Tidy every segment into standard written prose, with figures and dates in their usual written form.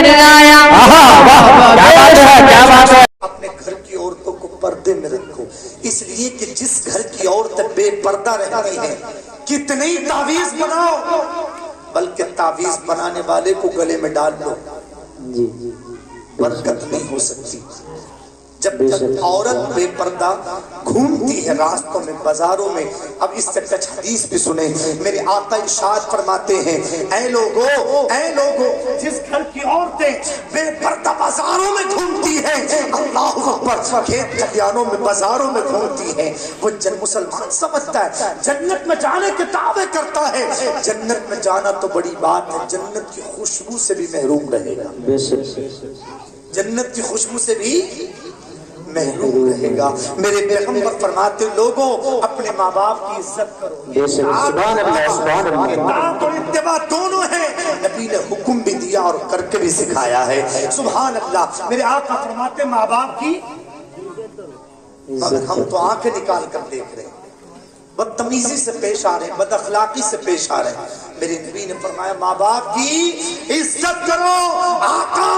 نظر آیا. اپنے گھر کی عورتوں کو پردے میں رکھو، اس لیے کہ جس گھر کی عورت بے پردہ رہتی ہے کتنی تعویذ بناؤ، بلکہ تعویذ بنانے والے کو گلے میں ڈال دو، برکت نہیں ہو سکتی. جب تک عورت بے پردہ گھومتی ہے راستوں میں بازاروں میں. اب اس سے کچھ حدیث بھی سنیں. میرے آقا ارشاد فرماتے ہیں اے لوگو جس گھر کی عورتیں بے پردہ بازاروں میں گھومتی ہیں، اللہ اکبر، کھیت کھلیانوں میں بازاروں میں گھومتی ہیں، وہ مسلمان سمجھتا ہے جنت میں جانے کے دعوے کرتا ہے. جنت میں جانا تو بڑی بات ہے، جنت کی خوشبو سے بھی محروم رہے گا، جنت کی خوشبو سے بھی محروم رہے گا. میرے پیغمبر فرماتے لوگوں اپنے ماں باپ کی عزت کرو. سبحان اللہ، سبحان اللہ. اطاعت اور اتباع دونوں ہیں، نبی نے حکم بھی دیا اور کر کے بھی سکھایا ہے. سبحان اللہ. میرے آقا فرماتے ماں باپ کی، مگر ہم تو آنکھیں نکال کر دیکھ رہے ہیں، بدتمیزی سے پیش آ رہے ہیں، بد اخلاقی سے پیش آ رہے ہیں. میرے نبی نے فرمایا ماں باپ کی عزت کرو. آقا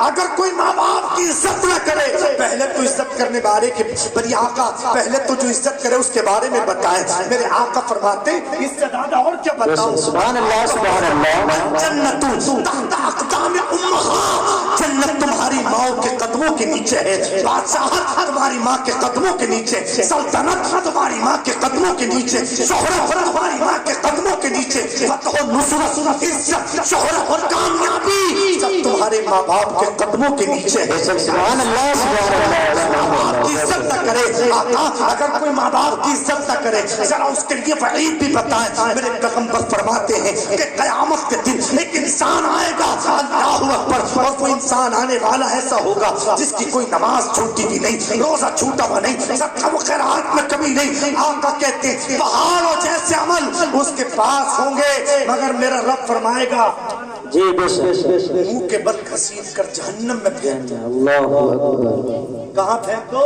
اگر کوئی ماں باپ کی عزت نہ کرے، پہلے تو عزت کرنے بارے کے بڑی آقا پہلے تو جو عزت کرے اس کے بارے میں بتائیں. میرے آقا فرماتے اس سے زیادہ اور کیا بتاؤں. سبحان اللہ، سبحان اللہ. جنت تحت اقدام امہات، جنت تمہاری ماں کے قدموں کے نیچے ہے، بادشاہت تمہاری ماں کے قدموں کے نیچے، سلطنت تمہاری ماں کے قدموں کے نیچے، شہرت تمہاری ماں کے قدموں کے نیچے، فتح و نصرت، عزت، شہرت اور کامیابی سب تمہارے ماں باپ کے قدموں کے نیچے ہے. سبحان اللہ، سبحان اللہ. ماں باپ کی عزت نہ کرے، آقا اگر کوئی ماں باپ کی عزت نہ کرے ذرا اس کے لیے وعید بھی بتائیں. میرے پیغمبر فرماتے ہیں کہ قیامت کے دن ایک انسان آئے گا، اللہ اکبر، اور وہ انسان آنے والا ایسا ہوگا جس کی کوئی نماز چھوٹی بھی نہیں، روزہ چھوٹا ہوا نہیں، صدقہ و خیرات میں کمی نہیں. آقا کہتے ہیں پہاڑوں جیسے عمل اس کے پاس ہوں گے، مگر میرا رب فرمائے گا جی بس منہ کے بل گھسیٹ کر جہنم میں پھینک دو. اللہ اکبر. کہاں پھینک دو؟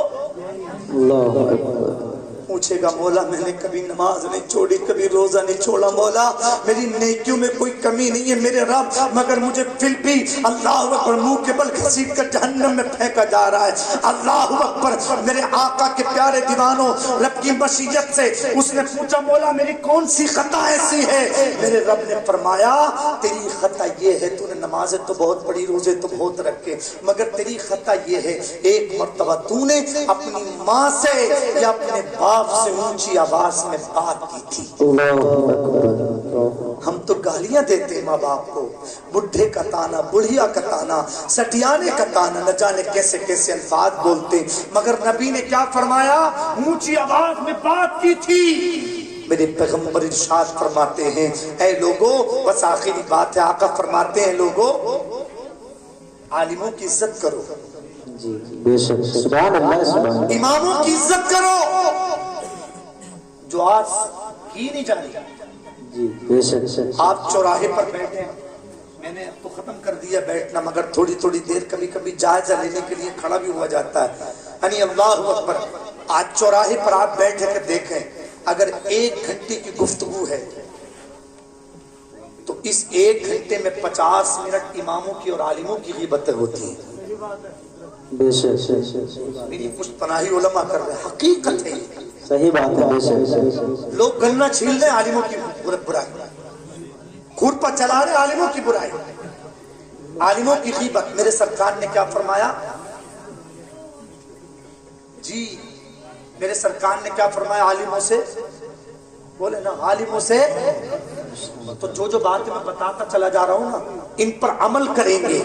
اللہ اکبر. پوچھے گا مولا میں نے کبھی نماز نہیں چھوڑی، کبھی روزہ نہیں چھوڑا، مولا میری نیکیوں میں کوئی کمی نہیں ہے میرے رب، مگر مجھے پھر بھی اللہ اکبر منہ کے بل گھسیٹ کر جہنم میں پھینکا جا رہا ہے. اللہ اکبر. میرے آقا کے پیارے دیوانوں رب کی مشیت سے اس نے پوچھا مولا میری کون سی خطا ایسی ہے؟ میرے رب نے فرمایا تیری خطا یہ ہے تو نے نمازیں تو بہت پڑھی، روزے تو بہت رکھے، مگر تیری خطا یہ ہے ایک مرتبہ تو نے اپنی ماں سے یا اپنے باپ سے اونچی آواز میں بات کی تھی. ہم تو گالیاں دیتے ہیں ماں باپ کو، بڈھے کا تانا، بڑھیا کا تانا، سٹیانے کا تانا، نہ جانے کیسے کیسے الفاظ بولتے، مگر نبی نے کیا فرمایا؟ اونچی آواز میں بات کی تھی. میرے پیغمبر ارشاد فرماتے ہیں اے لوگو، بس آخری بات ہے، آقا فرماتے ہیں لوگو عالموں کی عزت کرو، جی بے شک. سبحان اللہ، سبحان اللہ. اماموں کی عزت کرو جو آج کی نہیں جانی. جی بے شک. آپ چوراہے پر بیٹھے، میں نے تو ختم کر دیا بیٹھنا، مگر تھوڑی تھوڑی دیر کبھی کبھی جائزہ لینے کے لیے کھڑا بھی ہوا جاتا ہے. یعنی اللہ اکبر. آج چوراہے پر آپ بیٹھے کہ دیکھیں اگر 1 گھنٹے کی گفتگو ہے تو اس 1 گھنٹے میں 50 منٹ اماموں کی اور عالموں کی غیبتیں ہوتی ہیں. بے شک. میری پشت پناہی علماء کر رہے ہیں، حقیقت ہے یہ. صحیح بات ہے. بے شک. لوگ گنا چھیل رہے عالموں کی برائی، کھرپا چلا رہے عالموں کی برائی، عالموں کی غیبت. میرے سرکار نے کیا فرمایا؟ جی میرے سرکار نے کیا فرمایا؟ عالموں سے بولے نا، عالموں سے تو جو باتیں میں بتاتا چلا جا رہا ہوں نا ان پر عمل کریں گے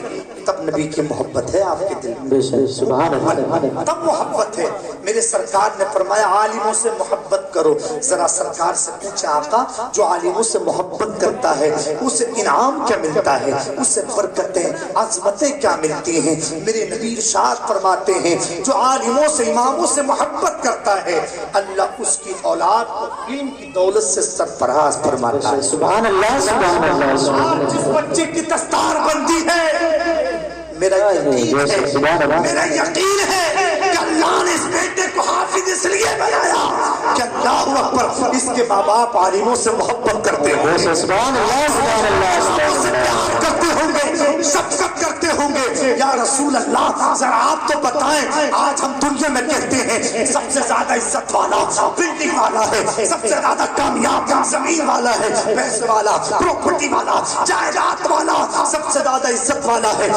تب نبی کی محبت ہے آپ کے دل میں، سبحان اللہ، تب محبت ہے. میرے سرکار نے فرمایا عالموں سے محبت کرو. ذرا سرکار سے پوچھا آقا جو عالموں سے محبت کرتا ہے اسے انعام کیا ملتا ہے، اسے برکتیں عظمتیں کیا ملتی ہیں؟ میرے نبی ارشاد فرماتے ہیں جو عالموں سے اماموں سے محبت کرتا ہے اللہ اس کی اولاد کو علم کی دولت سے سرفراز فرماتا ہے. سبحان اللہ، سبحان اللہ. آج جس بچے کی دستار بندی ہے میرا یقین ہے کہ اللہ نے اس بیٹے کو حافظ اس لیے بنایا کہ اللہ اکبر اس کے ماں باپ عالموں سے محبت کرتے ہوں گے، سبحان اللہ سبحان اللہ سبحان سے پیار کرتے ہوں گے، شفقت کرتے ہوں گے۔ یا رسول اللہ ذرا آپ تو بتائیں، آج ہم دنیا میں کہتے ہیں سب سے زیادہ عزت والا بلڈنگ والا ہے، سب سے زیادہ کامیاب زمین والا ہے، پیسے والا، پراپرٹی والا، جائیداد والا، سب سے زیادہ عزت والا ہے۔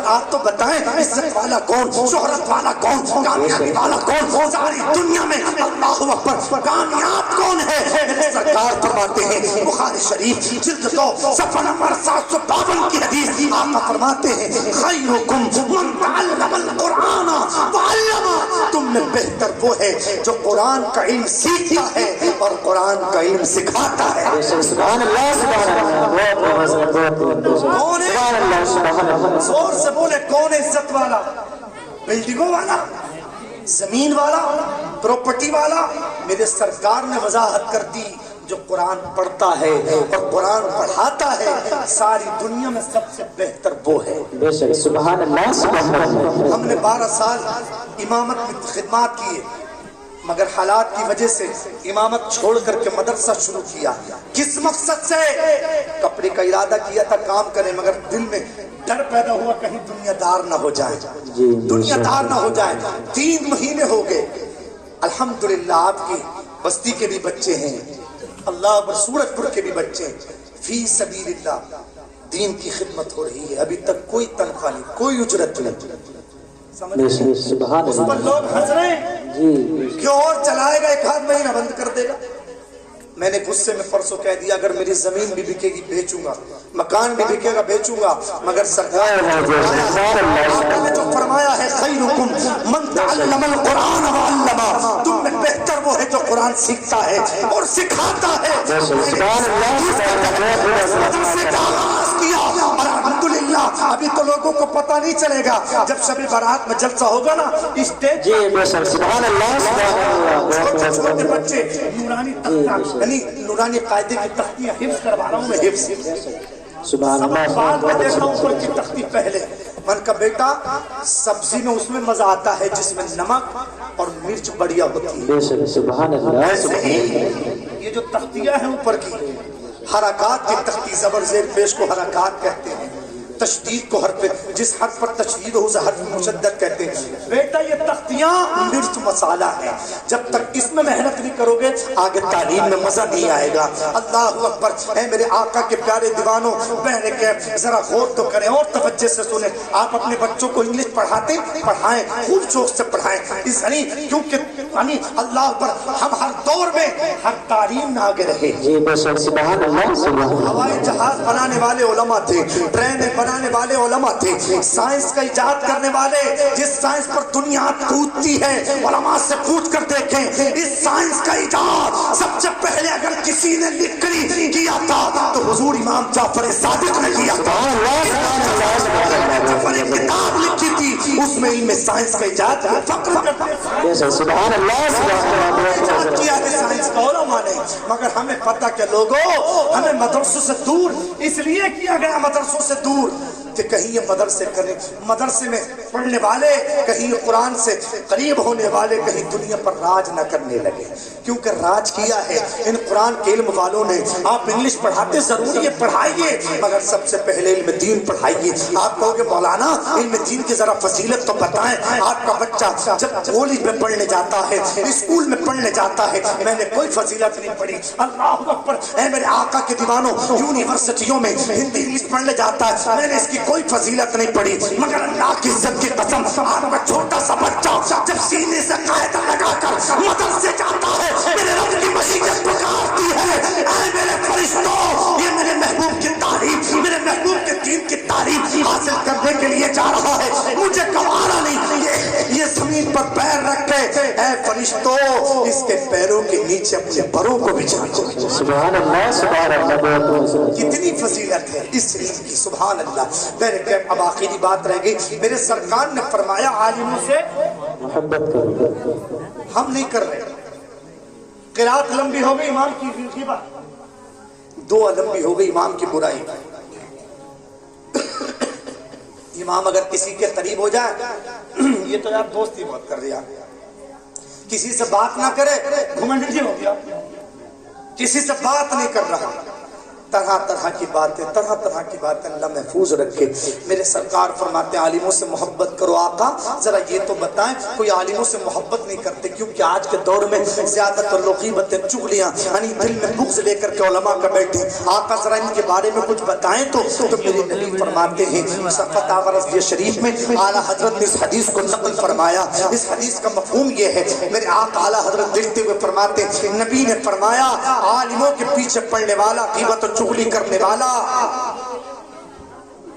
آپ تو بتائیں عزت والا کون، شہرت والا کون، کامیابی والا کون، ساری دنیا میں اللہ اکبر کامیاب کون ہے؟ سرکار فرماتے ہیں بخاری شریف جلد 2 صفحہ نمبر 752 کی حدیث، آقا فرماتے ہیں خیرکم من تعلم القرآن وعلمہ، تم میں بہتر وہ ہے جو قرآن کا علم سیکھتا ہے اور قرآن کا علم سکھاتا ہے۔ سبحان اللہ سبحان اللہ کون ہے؟ سبحان اللہ سبحان اللہ، زور سے بولے کون ہے عزت والا؟ بلڈنگوں والا، زمین والا، پراپرٹی والا؟ میرے سرکار نے وضاحت کر دی جو قرآن پڑھتا ہے اور قرآن پڑھاتا ہے ساری دنیا میں سب سے بہتر وہ ہے۔ بے شک سبحان اللہ سبحان اللہ۔ ہم نے 12 سال امامت میں خدمات کیے، مگر حالات کی وجہ سے امامت چھوڑ کر کے مدرسہ شروع کیا۔ کس مقصد سے؟ کپڑے کا ارادہ کیا تھا کام کریں، مگر دل میں ڈر پیدا ہوا کہیں دنیا دار نہ ہو جائے، دنیا دار نہ ہو جائے۔ 3 مہینے ہو گئے، الحمدللہ آپ کی بستی کے بھی بچے ہیں، اللہ پر سورج پور کے بھی بچے ہیں، فی سبیل اللہ دین کی خدمت ہو رہی ہے، ابھی تک کوئی تنخواہ نہیں، کوئی اجرت نہیں۔ بے شک سبحان اس پر اللہ لوگ ہنس رہے ہیں جی، کیوں اور چلائے گا، 1 مہینہ بند کر دے گا۔ میں نے غصے میں پرسوں کہہ دیا اگر میری زمین بھی بکے گی بیچوں گا، مکان بھی بکے گا بیچوں گا، مگر سرکار نے جو فرمایا ہے خیرکم من تعلم القرآن وعلمہ، تم میں بہتر وہ ہے جو قرآن سیکھتا ہے اور سکھاتا ہے۔ سبحان اللہ سے آغاز کیا اور الحمدللہ ابھی تو لوگوں کو پتہ نہیں چلے گا، جب شب برات میں جلسہ ہوگا نا اسٹیج جی بے شک سبحان اللہ سبحان اللہ، چھوٹے بچے نورانی تختہ یعنی نورانی قاعدے کی تختیاں حفظ کروا رہا ہوں میں، حفظ سبحان اللہ بعد میں دیکھا ہوں اوپر کی تختی پہلے من کا بیٹا سبزی میں اس میں مزہ آتا ہے جس میں نمک اور مرچ بڑھیا ہوتی ہے، بے شک سبحان اللہ ایسے ہی یہ جو تختیاں ہیں اوپر کی حرکات کی تختی، زبر زیر پیش کو حرکات کہتے ہیں، تشدید کو حرف، جس حرف پر تشدید ہو اسے حرف مشدد کہتے ہیں۔ بیٹا یہ تختیاں مرچ مسالہ ہے، جب تک اس میں محنت نہیں کرو گے آگے تعلیم میں مزہ نہیں آئے گا۔ اللہ اکبر، اے میرے آقا کے پیارے دیوانوں بہن کے ذرا غور تو کریں اور توجہ سے سنیں۔ آپ اپنے بچوں کو انگلش پڑھاتے پڑھائیں، خوب شوق سے پڑھائیں، اس کیونکہ اللہ اکبر ہم ہر دور میں ہر تعلیم میں آگے رہے۔ جی بے شک سبحان اللہ سبحان اللہ، ہوائی جہاز بنانے والے علماء تھے، ٹرینیں بنانے والے علماء تھے، سائنس کا ایجاد کرنے والے، جس سائنس پر دنیا کودتی ہے علماء سے پوچھ کر دیکھیں اس سائنس کا ایجاد سب سے پہلے اگر کسی نے لکھ کر کیا تھا تو حضور امام جعفر صادق نے کیا تھا۔ جعفر ایک کتاب لکھی تھی اس میں علم سائنس کا ایجاد فخر کرتے بے شک سبحان اللہ سبحان اللہ، کیا ہے سائنس کا علماء نے، مگر ہمیں پتہ کہ لوگوں ہمیں مدرسوں سے دور اس لیے کیا گیا، مدرسوں سے دور کہ کہیں یہ مدرسے کریں، مدرسے میں پڑھنے والے کہیں قرآن سے قریب ہونے والے کہیں دنیا پر راج نہ کرنے لگے، کیونکہ راج کیا ہے ان قرآن کے علم والوں نے۔ آپ انگلش پڑھاتے ضروری ہے پڑھائیے، مگر سب سے پہلے علم دین پڑھائیے۔ آپ کہو گے مولانا علم دین کی ذرا فضیلت تو بتائیں، آپ کا بچہ جب کالج میں پڑھنے جاتا ہے، اسکول میں پڑھنے جاتا ہے، میں نے کوئی فضیلت نہیں پڑھی، اللہ اکبر، اے میرے آقا کے دیوانوں یونیورسٹیوں میں ہندی انگلش پڑھنے جاتا ہے، میں نے اس کی کوئی فضیلت نہیں پڑھی، مگر اللہ کی عزت کی قسم آپ کا چھوٹا سا بچہ جب سینے سے قاعدہ لگا کر مدرسے جاتا ہے میرے رب کی مشیت پکارتی ہے، اے میرے فرشتوں یہ میرے محبوب کی تعریف، میرے محبوب کے دین کی تعریف حاصل کرنے کے لیے جا رہا ہے، مجھے گوارا نہیں یہ زمین پر پیر رکھ کے، اے فرشتوں اس کے پیروں کے نیچے اپنے پروں کو بچھا دو۔ سبحان اللہ سبحان اللہ، کتنی فضیلت ہے اس علم کی، سبحان اللہ۔ میرے اب آخری بات رہ گئی، میرے سرکار نے فرمایا عالموں سے محبت کرو، ہم نہیں کر رہے، قرات لمبی ہو گئی امام کی بات، دعا لمبی ہو گئی امام کی برائی۔ امام اگر کسی کے قریب ہو جائے یہ تو یار دوستی بہت کر رہا کسی سے بات نہ کرے گھمنڈی ہو گیا، کسی سے بات نہیں کر رہا، طرح طرح کی باتیں اللہ محفوظ رکھے۔ میرے سرکار فرماتے ہیں عالموں سے محبت کرو۔ آقا ذرا یہ تو بتائیں کوئی عالموں سے محبت نہیں کرتے، کیونکہ آج کے دور میں زیادہ تر لوگ غیبتیں چغلیاں یعنی دل میں بغض لے کر کے علماء کا بیٹھے۔ آقا ذرا ان کے بارے میں کچھ بتائیں تو میرے نبی فرماتے ہیں صفحہ تاورز شریف میں اعلیٰ حضرت نے اس حدیث کو نقل فرمایا۔ اس حدیث کا مفہوم یہ ہے، میرے آقا اعلیٰ حضرت لکھتے ہوئے فرماتے ہیں نبی نے فرمایا عالموں کے پیچھے پڑنے والا، غیبت و چغلی کرنے والا،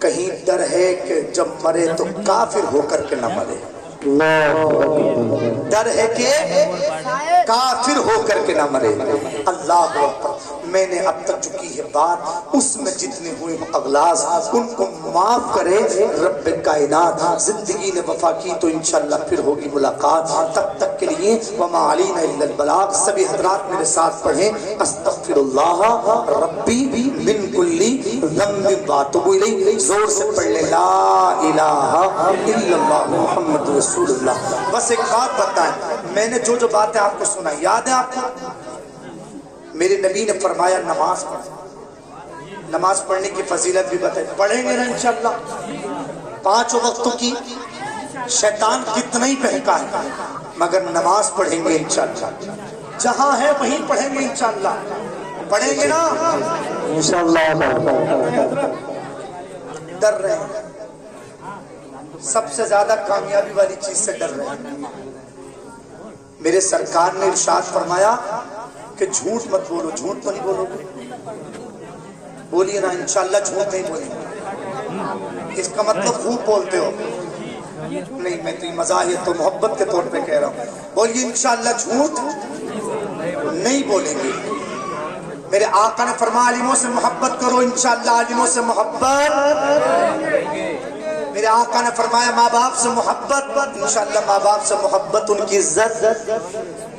کہیں ڈر ہے کہ جب مرے تو کافر ہو کر کے نہ مرے، ڈر ہے کہ کافر ہو کر کے نہ مرے۔ اللہ اکبر۔ میں نے اب تک جو کی ہے بات، اس میں جتنے ہوئے اغلاظ ان کو معاف کرے رب کائنات۔ زندگی نے وفا کی تو انشاءاللہ پھر ہوگی ملاقات، تب تک کے لیے وما علینا الا البلاغ۔ سبھی حضرات میرے ساتھ پڑھیں استغفر اللہ ربی من کل ذنب واتوب الیہ۔ زور سے پڑھ لیں لا الہ الا اللہ محمد رسول اللہ۔ بس ایک بات بتائیں، میں نے جو باتیں آپ کو سنا یاد ہے آپ کو؟ میرے نبی نے فرمایا نماز پڑھ، نماز پڑھنے کی فضیلت بھی بتائی، پڑھیں گے نا انشاءاللہ 5 وقتوں کی؟ شیطان کتنا ہی بہکا ہے مگر نماز پڑھیں گے انشاءاللہ، جہاں ہے وہیں پڑھیں گے انشاءاللہ، پڑھیں گے نا انشاءاللہ۔ ڈر رہے ہیں، سب سے زیادہ کامیابی والی چیز سے ڈر رہے ہیں۔ میرے سرکار نے ارشاد فرمایا کہ جھوٹ مت بولو۔ جھوٹ تو نہیں بولو گے؟ بولیے نا انشاءاللہ جھوٹ نہیں بولیں گے۔ اس کا مطلب خوب بولتے ہو؟ نہیں، میں تو یہ مزاحیت تو محبت کے طور پہ کہہ رہا ہوں۔ بولیے انشاءاللہ جھوٹ نہیں بولیں گے۔ میرے آقا نے فرمایا عالموں سے محبت کرو، انشاءاللہ عالموں سے محبت۔ میرے آقا نے فرمایا ماں باپ سے محبت، انشاءاللہ ماں باپ سے محبت، ان کی عزت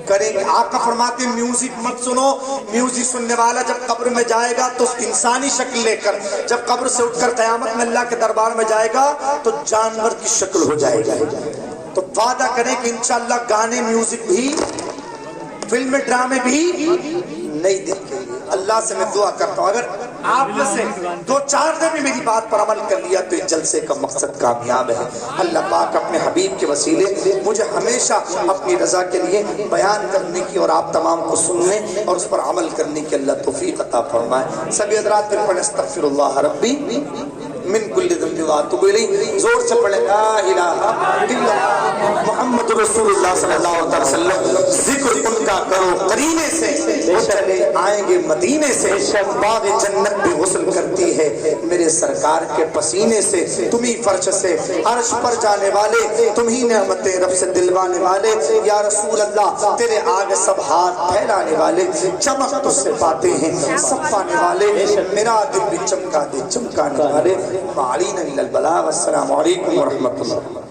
کریں گے۔ آقا فرماتے ہیں میوزک مت سنو، میوزک سننے والا جب قبر میں جائے گا تو انسانی شکل لے کر، جب قبر سے اٹھ کر قیامت میں اللہ کے دربار میں جائے گا تو جانور کی شکل ہو جائے گا۔ تو وعدہ کریں کہ انشاءاللہ گانے میوزک بھی، فلم ڈرامے بھی نہیں دیکھیں گے۔ اللہ سے میں دعا کرتا ہوں اگر آپ میں سے 2-4 نے بھی میری بات پر عمل کر لیا تو اس جلسے کا مقصد کامیاب ہے۔ اللہ پاک اپنے حبیب کے وسیلے مجھے ہمیشہ اپنی رضا کے لیے بیان کرنے کی اور آپ تمام کو سننے اور اس پر عمل کرنے کی اللہ توفیق عطا فرمائے۔ سبھی حضرات پھر پڑھیں استغفر اللہ ربی من کل ذنب واتوب الیہ۔ زور سے پڑھیں لا الہ الا اللہ محمد رسول اللہ صلی اللہ علیہ وسلم۔ ذکر ان کا کرو قرینے سے، وہ چلے آئیں گے مدینے سے۔ باغ جنت بھی غسل کرتی ہے میرے سرکار کے پسینے سے۔ تمہیں فرش سے عرش پر جانے والے، تمہیں نعمتیں رب سے دلوانے والے، یا رسول اللہ تیرے آگے سب ہاتھ پھیلانے والے، چمک تجھ سے پاتے ہیں سب پانے والے، میرا دل بھی چمکا دے چمکانے والے۔ معلین الا البلاغ۔ السلام علیکم ورحمۃ اللہ۔